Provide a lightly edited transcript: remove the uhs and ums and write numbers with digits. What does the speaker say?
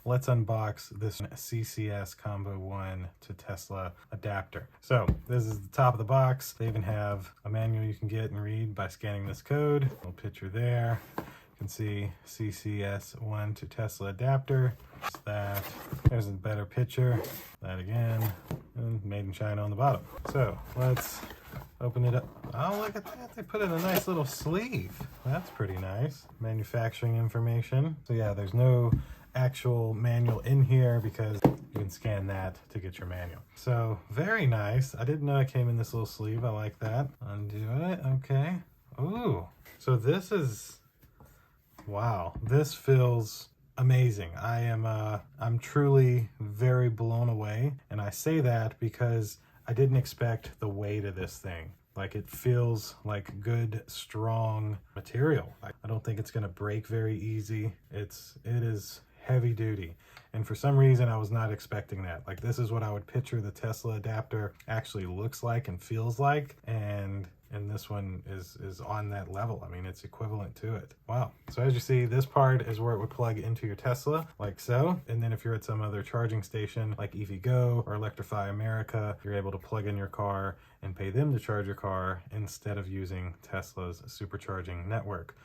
let's unbox this CCS Combo 1 to Tesla adapter. So this is the top of the box. They even have a manual you can get and read by scanning this code. Little picture there. You can see CCS1 to Tesla adapter. Just that. There's a better picture. That again. And made in China on the bottom. So let's open it up. Oh, look at that. They put in a nice little sleeve. That's pretty nice. Manufacturing information. So yeah, there's no actual manual in here because you can scan that to get your manual. So very nice. I didn't know it came in this little sleeve. I like that. Undo it. Okay. Ooh. So this is, wow. This feels amazing. I'm truly very blown away. And I say that because I didn't expect the weight of this thing. Like, it feels like good, strong material. I don't think it's gonna break very easy. It is heavy duty. And for some reason, I was not expecting that. Like, this is what I would picture the Tesla adapter actually looks like and feels like. And this one is on that level. I mean, it's equivalent to it. Wow. So as you see, this part is where it would plug into your Tesla, like so. And then if you're at some other charging station like EVgo or Electrify America, you're able to plug in your car and pay them to charge your car instead of using Tesla's supercharging network.